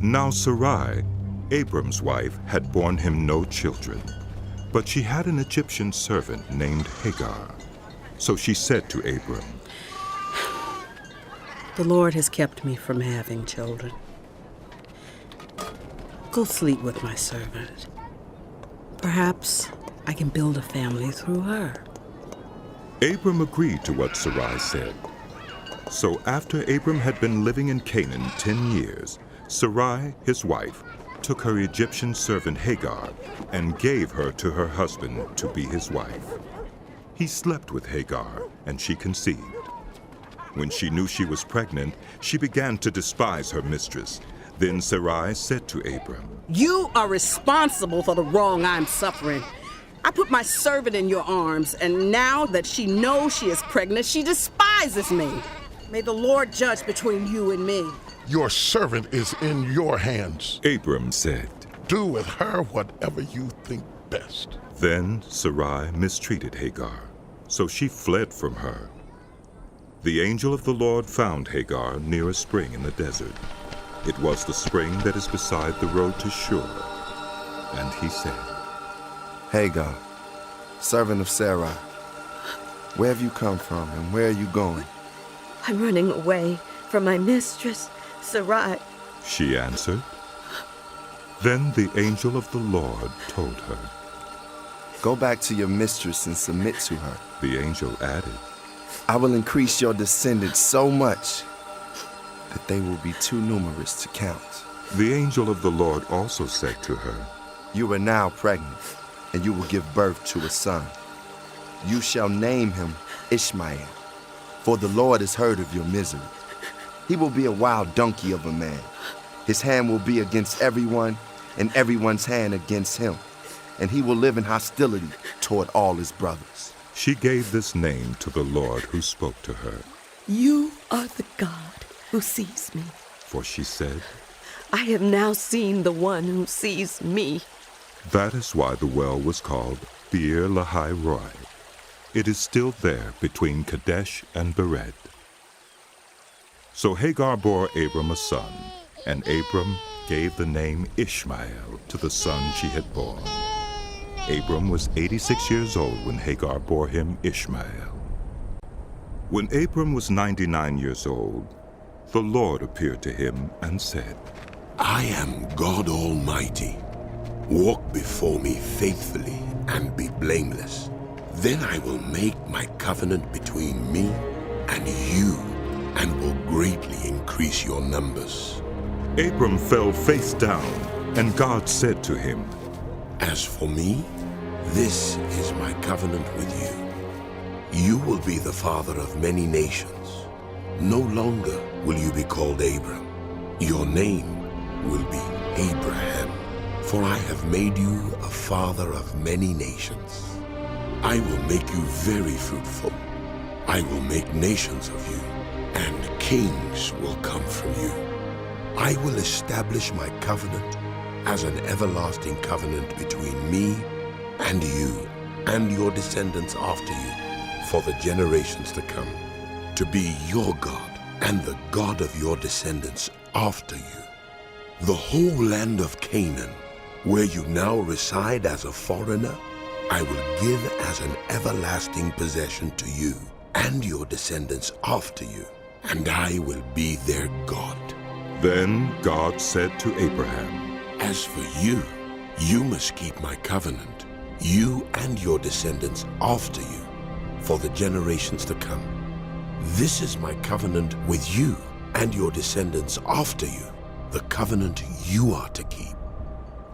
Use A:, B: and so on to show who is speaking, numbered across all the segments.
A: Now Sarai, Abram's wife, had borne him no children, but she had an Egyptian servant named Hagar. So she said to Abram,
B: "The Lord has kept me from having children. Go sleep with my servant. Perhaps I can build a family through her."
A: Abram agreed to what Sarai said. So after Abram had been living in Canaan 10 years, Sarai, his wife, took her Egyptian servant Hagar and gave her to her husband to be his wife. He slept with Hagar, and she conceived. When she knew she was pregnant, she began to despise her mistress. Then Sarai said to Abram,
B: "You are responsible for the wrong I'm suffering. I put my servant in your arms, and now that she knows she is pregnant, she despises me. May the Lord judge between you and me."
C: Your servant is in your hands.
A: Abram said.
C: Do with her whatever you think best.
A: Then Sarai mistreated Hagar, so she fled from her. The angel of the Lord found Hagar near a spring in the desert. It was the spring that is beside the road to Shur. And he said,
D: Hagar, servant of Sarai, where have you come from and where are you going?
E: I'm running away from my mistress, Sarai.
A: She answered. Then the angel of the Lord told her,
D: Go back to your mistress and submit to her.
A: The angel added,
D: I will increase your descendants so much that they will be too numerous to count.
A: The angel of the Lord also said to her,
D: You are now pregnant, and you will give birth to a son. You shall name him Ishmael, for the Lord has heard of your misery. He will be a wild donkey of a man. His hand will be against everyone, and everyone's hand against him, and he will live in hostility toward all his brothers.
A: She gave this name to the Lord who spoke to her.
E: You are the God who sees me.
A: For she said,
E: I have now seen the one who sees me.
A: That is why the well was called Beer Lahai Roi. It is still there between Kadesh and Bered. So Hagar bore Abram a son, and Abram gave the name Ishmael to the son she had borne. Abram was 86 years old when Hagar bore him Ishmael. When Abram was 99 years old, the Lord appeared to him and said,
F: I am God Almighty. Walk before me faithfully and be blameless. Then I will make my covenant between me and you, and will greatly increase your numbers.
A: Abram fell face down, and God said to him,
F: As for me, this is my covenant with you. You will be the father of many nations. No longer will you be called Abram. Your name will be Abraham, for I have made you a father of many nations. I will make you very fruitful. I will make nations of you, and kings will come from you. I will establish my covenant as an everlasting covenant between me and you and your descendants after you for the generations to come, to be your God and the God of your descendants after you. The whole land of Canaan, where you now reside as a foreigner, I will give as an everlasting possession to you and your descendants after you, and I will be their God.
A: Then God said to Abraham,
F: As for you, you must keep my covenant, you and your descendants after you, for the generations to come. This is my covenant with you and your descendants after you, the covenant you are to keep.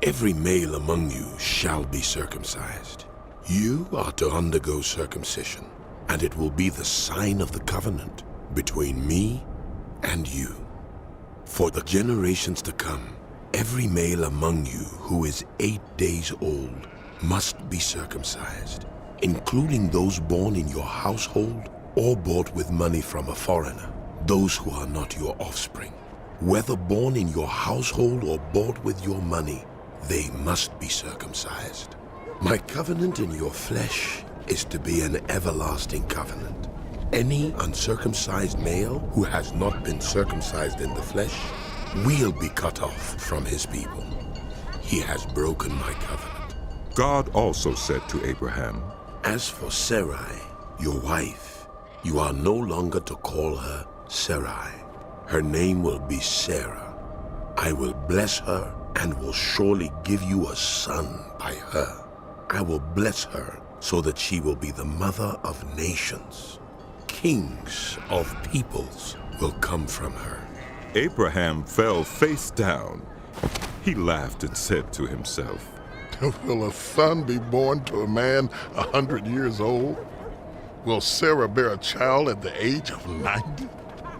F: Every male among you shall be circumcised. You are to undergo circumcision, and it will be the sign of the covenant between me and you. For the generations to come, every male among you who is 8 days old must be circumcised, including those born in your household or bought with money from a foreigner, those who are not your offspring. Whether born in your household or bought with your money, they must be circumcised. My covenant in your flesh is to be an everlasting covenant. Any uncircumcised male who has not been circumcised in the flesh will be cut off from his people. He has broken my covenant.
A: God also said to Abraham,
F: As for Sarai, your wife, you are no longer to call her Sarai. Her name will be Sarah. I will bless her and will surely give you a son by her. I will bless her so that she will be the mother of nations. Kings of peoples will come from her.
A: Abraham fell face down. He laughed and said to himself,
C: Will a son be born to a man 100 years old? Will Sarah bear a child at the age of 90?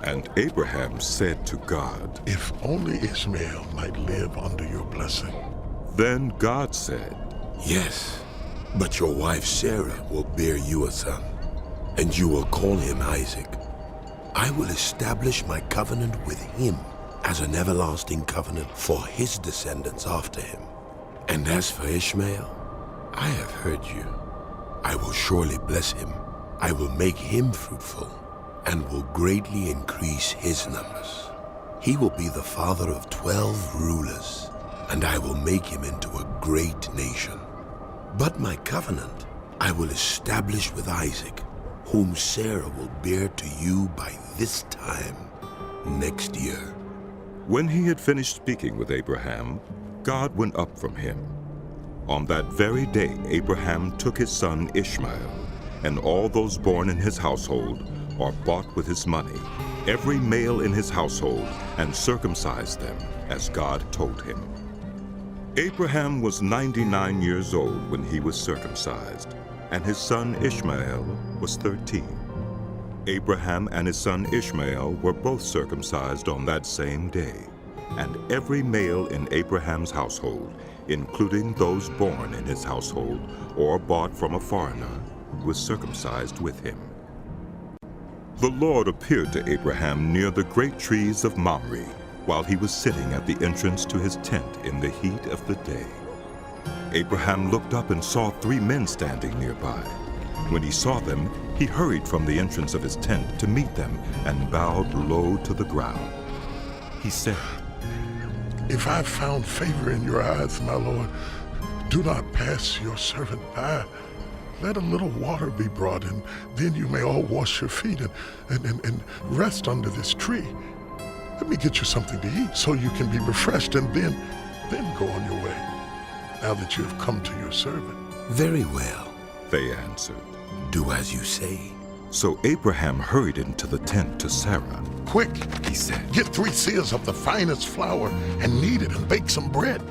A: And Abraham said to God,
C: If only Ishmael might live under your blessing.
A: Then God said,
F: Yes, but your wife Sarah will bear you a son, and you will call him Isaac. I will establish my covenant with him as an everlasting covenant for his descendants after him. And as for Ishmael, I have heard you. I will surely bless him. I will make him fruitful and will greatly increase his numbers. He will be the father of 12 rulers, and I will make him into a great nation. But my covenant I will establish with Isaac, whom Sarah will bear to you by this time next year.
A: When he had finished speaking with Abraham, God went up from him. On that very day, Abraham took his son Ishmael, and all those born in his household, or bought with his money, every male in his household, and circumcised them, as God told him. Abraham was 99 years old when he was circumcised, and his son Ishmael was 13. Abraham and his son Ishmael were both circumcised on that same day, and every male in Abraham's household, including those born in his household or bought from a foreigner, was circumcised with him. The Lord appeared to Abraham near the great trees of Mamre, while he was sitting at the entrance to his tent in the heat of the day. Abraham looked up and saw 3 men standing nearby. When he saw them, he hurried from the entrance of his tent to meet them and bowed low to the ground. He said,
C: If I have found favor in your eyes, my Lord, do not pass your servant by. Let a little water be brought, and then you may all wash your feet and rest under this tree. Let me get you something to eat so you can be refreshed, and then go on your way, now that you have come to your servant.
F: Very well,
A: they answered.
F: Do as you say.
A: So Abraham hurried into the tent to Sarah.
C: Quick,
A: He said.
C: get 3 seahs of the finest flour and knead it and bake some bread.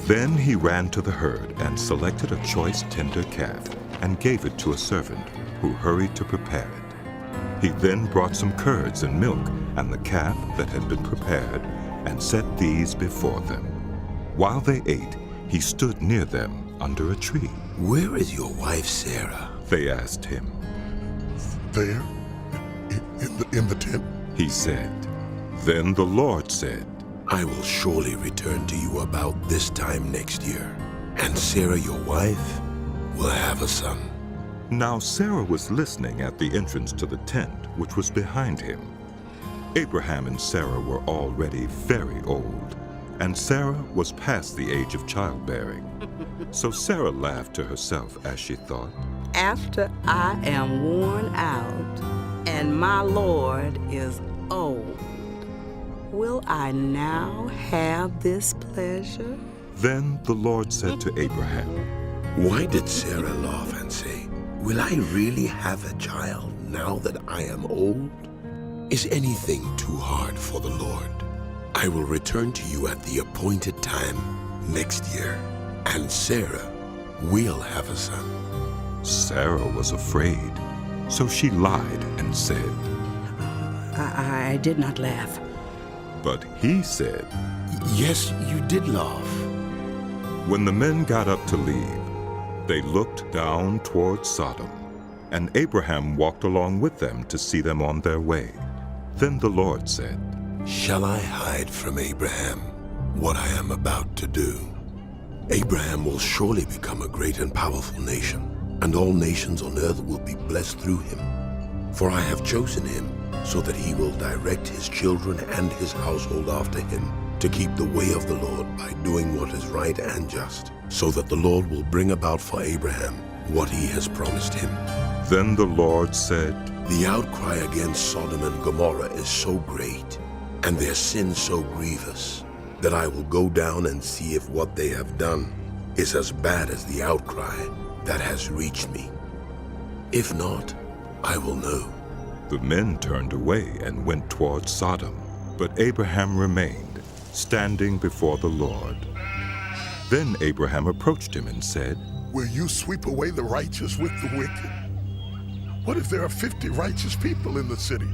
A: Then he ran to the herd and selected a choice tender calf and gave it to a servant, who hurried to prepare it. He then brought some curds and milk and the calf that had been prepared and set these before them. While they ate, he stood near them under a tree.
F: Where is your wife Sarah?
A: They asked him.
C: There, in the tent.
A: He said. Then the Lord said,
F: I will surely return to you about this time next year, and Sarah your wife will have a son.
A: Now Sarah was listening at the entrance to the tent, which was behind him. Abraham and Sarah were already very old, and Sarah was past the age of childbearing. So Sarah laughed to herself as she thought,
B: After I am worn out and my Lord is old, will I now have this pleasure?
A: Then the Lord said to Abraham,
F: Why did Sarah laugh and say, Will I really have a child now that I am old? Is anything too hard for the Lord? I will return to you at the appointed time next year, and Sarah will have a son.
A: Sarah was afraid, so she lied and said,
B: I did not laugh.
A: But he said,
F: Yes, you did laugh.
A: When the men got up to leave, they looked down toward Sodom, and Abraham walked along with them to see them on their way. Then the Lord said,
F: Shall I hide from Abraham what I am about to do? Abraham will surely become a great and powerful nation, and all nations on earth will be blessed through him. For I have chosen him so that he will direct his children and his household after him, to keep the way of the Lord by doing what is right and just, so that the Lord will bring about for Abraham what he has promised him.
A: Then the Lord said,
F: The outcry against Sodom and Gomorrah is so great, and their sin so grievous, that I will go down and see if what they have done is as bad as the outcry that has reached me. If not, I will know.
A: The men turned away and went toward Sodom, but Abraham remained, standing before the Lord. Then Abraham approached him and said,
C: Will you sweep away the righteous with the wicked? What if there are 50 righteous people in the city?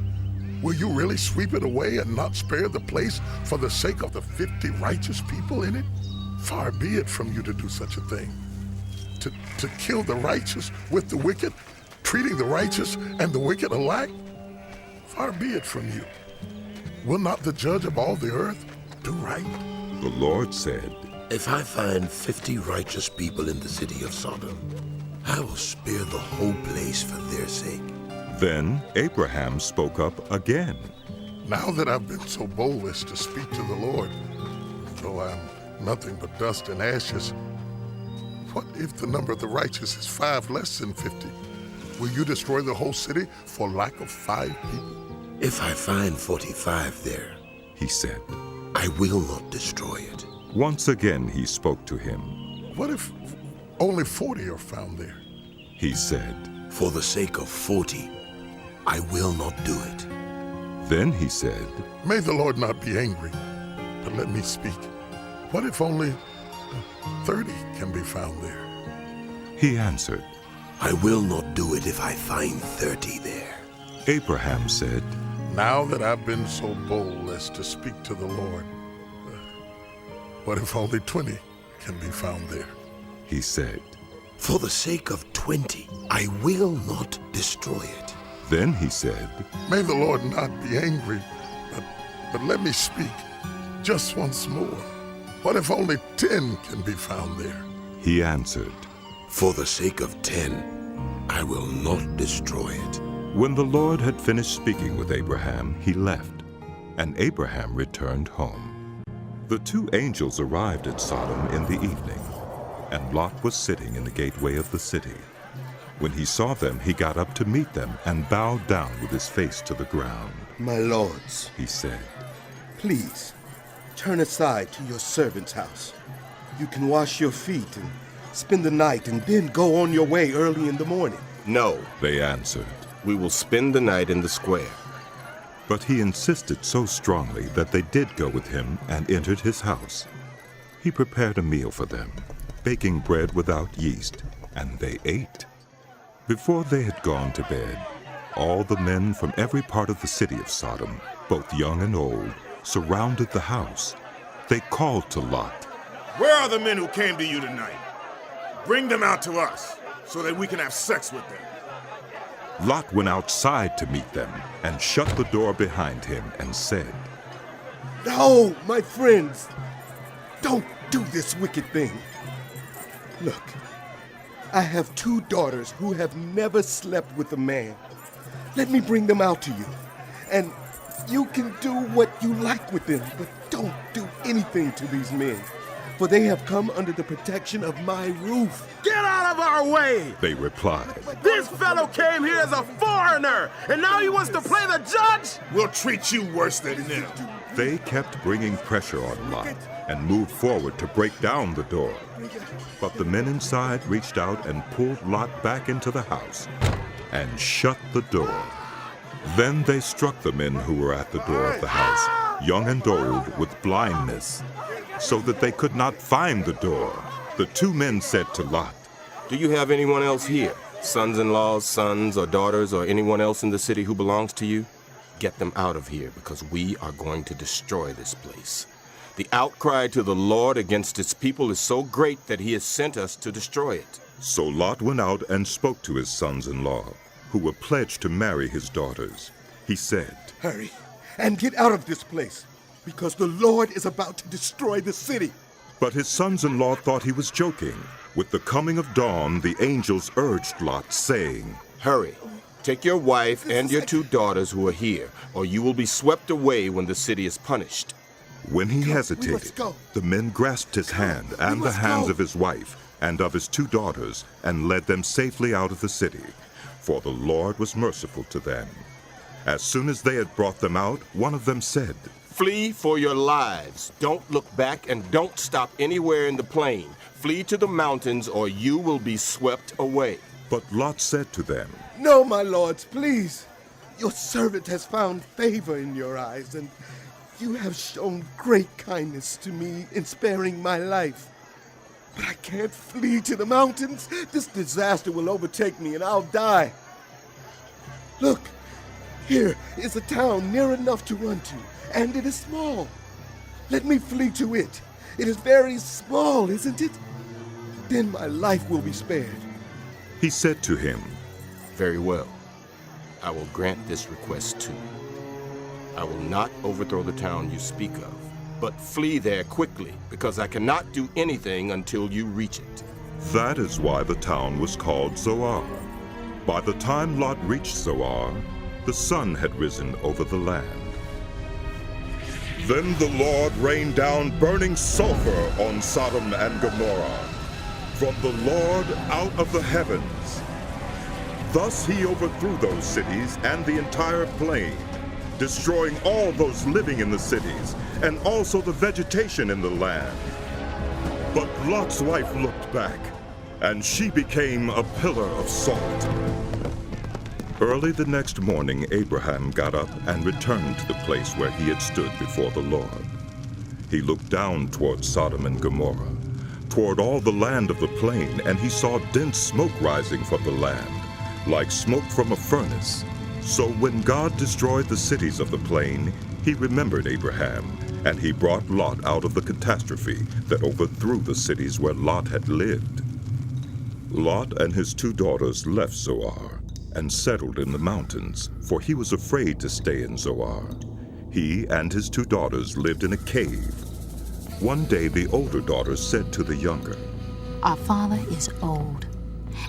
C: Will you really sweep it away and not spare the place for the sake of the 50 righteous people in it? Far be it from you to do such a thing. To kill the righteous with the wicked, treating the righteous and the wicked alike? Far be it from you. Will not the judge of all the earth do right?
A: The Lord said,
F: If I find 50 righteous people in the city of Sodom, I will spare the whole place for their sake.
A: Then Abraham spoke up again.
C: Now that I've been so bold as to speak to the Lord, though I'm nothing but dust and ashes, what if the number of the righteous is 5 less than 50? Will you destroy the whole city for lack of 5 people?
F: If I find 45 there,
A: He said.
F: I will not destroy it.
A: Once again he spoke to him.
C: What if only 40 are found there?
A: He said.
F: For the sake of 40, I will not do it.
A: Then he said,
C: May the Lord not be angry, but let me speak. What if only 30 can be found there?
A: He answered.
F: I will not do it if I find 30 there.
A: Abraham said,
C: Now that I've been so bold as to speak to the Lord, what if only 20 can be found there?
A: He said.
F: For the sake of 20, I will not destroy it.
A: Then he said,
C: May the Lord not be angry, but let me speak just once more. What if only 10 can be found there?
A: He answered.
F: For the sake of 10, I will not destroy it.
A: When the Lord had finished speaking with Abraham, he left, and Abraham returned home. The 2 angels arrived at Sodom in the evening, and Lot was sitting in the gateway of the city. When he saw them, he got up to meet them and bowed down with his face to the ground.
G: My lords,
A: He said,
G: please, turn aside to your servant's house. You can wash your feet and spend the night and then go on your way early in the morning.
H: No,
A: they answered.
H: we will spend the night in the square.
A: But he insisted so strongly that they did go with him and entered his house. He prepared a meal for them, baking bread without yeast, and they ate. Before they had gone to bed, all the men from every part of the city of Sodom, both young and old, surrounded the house. They called to Lot.
I: Where are the men who came to you tonight? Bring them out to us, so that we can have sex with them.
A: Lot went outside to meet them and shut the door behind him and said,
G: No, my friends, don't do this wicked thing. Look, I have 2 daughters who have never slept with a man. Let me bring them out to you, and you can do what you like with them, but don't do anything to these men, for they have come under the protection of my roof.
I: Get out of our way!
A: They replied.
I: This fellow came here as a foreigner, and now he wants to play the judge? We'll treat you worse than them.
A: They kept bringing pressure on Lot and moved forward to break down the door. But the men inside reached out and pulled Lot back into the house and shut the door. Then they struck the men who were at the door of the house, young and old, with blindness, so that they could not find the door. The 2 men said to Lot,
H: Do you have anyone else here? Sons-in-laws, sons or daughters, or anyone else in the city who belongs to you? Get them out of here, because we are going to destroy this place. The outcry to the Lord against his people is so great that he has sent us to destroy it.
A: So Lot went out and spoke to his sons-in-law, who were pledged to marry his daughters. He said,
G: Hurry and get out of this place, because the Lord is about to destroy the city.
A: But his sons-in-law thought he was joking. With the coming of dawn, the angels urged Lot, saying,
H: Hurry, take your wife and your 2 daughters who are here, or you will be swept away when the city is punished.
A: When he
G: Let's
A: hesitated,
G: go.
A: the men grasped his hand and the
G: must
A: hands
G: go.
A: of his wife and of his 2 daughters and led them safely out of the city, for the Lord was merciful to them. As soon as they had brought them out, one of them said,
H: Flee for your lives. Don't look back and don't stop anywhere in the plain. Flee to the mountains or you will be swept away.
A: But Lot said to them,
G: No, my lords, please. Your servant has found favor in your eyes, and you have shown great kindness to me in sparing my life. But I can't flee to the mountains. This disaster will overtake me and I'll die. Look, here is a town near enough to run to, and it is small. Let me flee to it. It is very small, isn't it? Then my life will be spared.
A: He said to him,
H: Very well. I will grant this request too. I will not overthrow the town you speak of, but flee there quickly, because I cannot do anything until you reach it.
A: That is why the town was called Zoar. By the time Lot reached Zoar, the sun had risen over the land. Then the Lord rained down burning sulfur on Sodom and Gomorrah, from the Lord out of the heavens. Thus he overthrew those cities and the entire plain, destroying all those living in the cities, and also the vegetation in the land. But Lot's wife looked back, and she became a pillar of salt. Early the next morning, Abraham got up and returned to the place where he had stood before the Lord. He looked down toward Sodom and Gomorrah, toward all the land of the plain, and he saw dense smoke rising from the land, like smoke from a furnace. So when God destroyed the cities of the plain, he remembered Abraham, and he brought Lot out of the catastrophe that overthrew the cities where Lot had lived. Lot and his 2 daughters left Zoar and settled in the mountains, for he was afraid to stay in Zoar. He and his 2 daughters lived in a cave. One day the older daughter said to the younger,
J: Our father is old,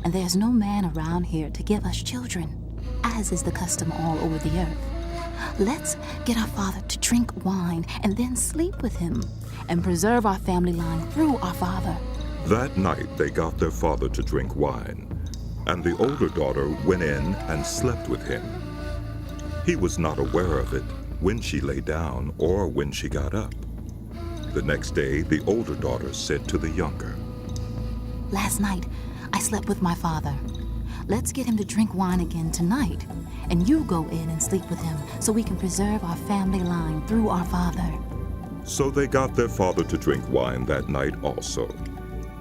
J: and there's no man around here to give us children, as is the custom all over the earth. Let's get our father to drink wine and then sleep with him and preserve our family line through our father.
A: That night they got their father to drink wine, and the older daughter went in and slept with him. He was not aware of it when she lay down or when she got up. The next day the older daughter said to the younger,
J: Last night, I slept with my father. Let's get him to drink wine again tonight, and you go in and sleep with him so we can preserve our family line through our father.
A: So they got their father to drink wine that night also,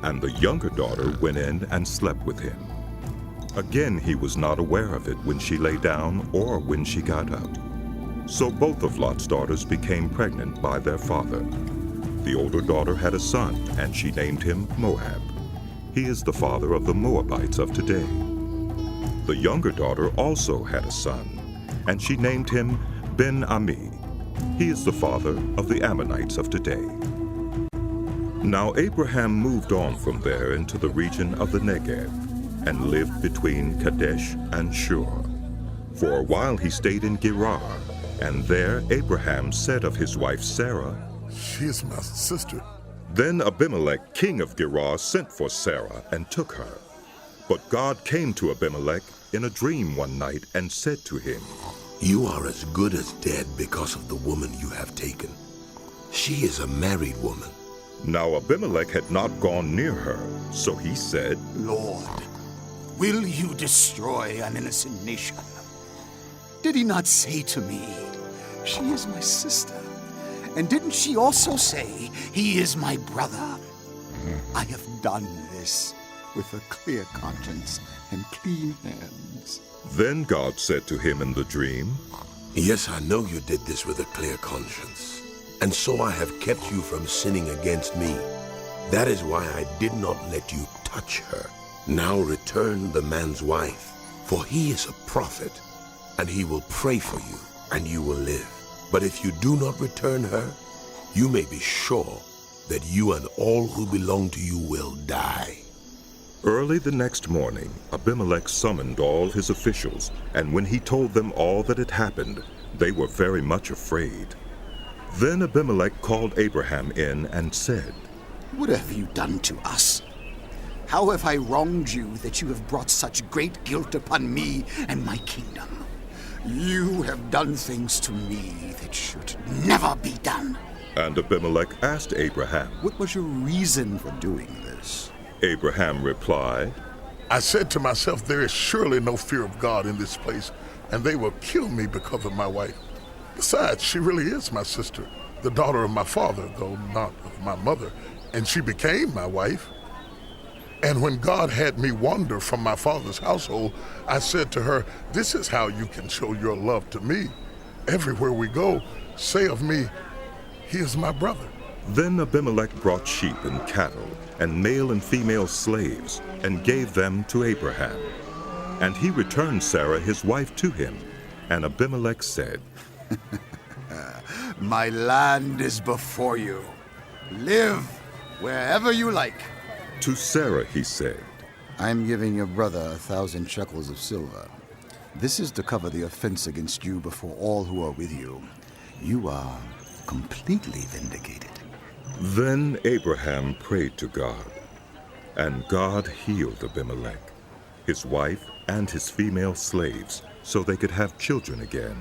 A: and the younger daughter went in and slept with him. Again he was not aware of it when she lay down or when she got up. So both of Lot's daughters became pregnant by their father. The older daughter had a son, and she named him Moab. He is the father of the Moabites of today. The younger daughter also had a son, and she named him Ben-Ami. He is the father of the Ammonites of today. Now Abraham moved on from there into the region of the Negev, and lived between Kadesh and Shur. For a while he stayed in Gerar, and there Abraham said of his wife Sarah,
C: She is my sister.
A: Then Abimelek, king of Gerar, sent for Sarah and took her. But God came to Abimelek in a dream one night and said to him,
F: You are as good as dead because of the woman you have taken. She is a married woman.
A: Now Abimelek had not gone near her, so he said,
K: Lord, will you destroy an innocent nation? Did he not say to me, She is my sister? And didn't she also say, He is my brother? I have done this with a clear conscience and clean hands.
A: Then God said to him in the dream,
F: Yes, I know you did this with a clear conscience, and so I have kept you from sinning against me. That is why I did not let you touch her. Now return the man's wife, for he is a prophet, and he will pray for you, and you will live. But if you do not return her, you may be sure that you and all who belong to you will die.
A: Early the next morning, Abimelek summoned all his officials, and when he told them all that had happened, they were very much afraid. Then Abimelech called Abraham in and said,
K: What have you done to us? How have I wronged you that you have brought such great guilt upon me and my kingdom? You have done things to me that should never be done.
A: And Abimelech asked Abraham,
K: What was your reason for doing this?
A: Abraham replied,
C: I said to myself, there is surely no fear of God in this place, and they will kill me because of my wife. Besides, she really is my sister, the daughter of my father, though not of my mother, and she became my wife. And when God had me wander from my father's household, I said to her, this is how you can show your love to me. Everywhere we go, say of me, he is my brother.
A: Then Abimelech brought sheep and cattle, and male and female slaves, and gave them to Abraham. And he returned Sarah his wife to him. And Abimelech said,
K: My land is before you. Live wherever you like.
A: To Sarah he said,
K: I'm giving your brother 1,000 shekels of silver. This is to cover the offense against you before all who are with you. You are completely vindicated.
A: Then Abraham prayed to God, and God healed Abimelech, his wife, and his female slaves, so they could have children again.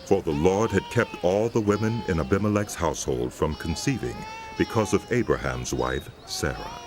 A: For the Lord had kept all the women in Abimelech's household from conceiving because of Abraham's wife, Sarah.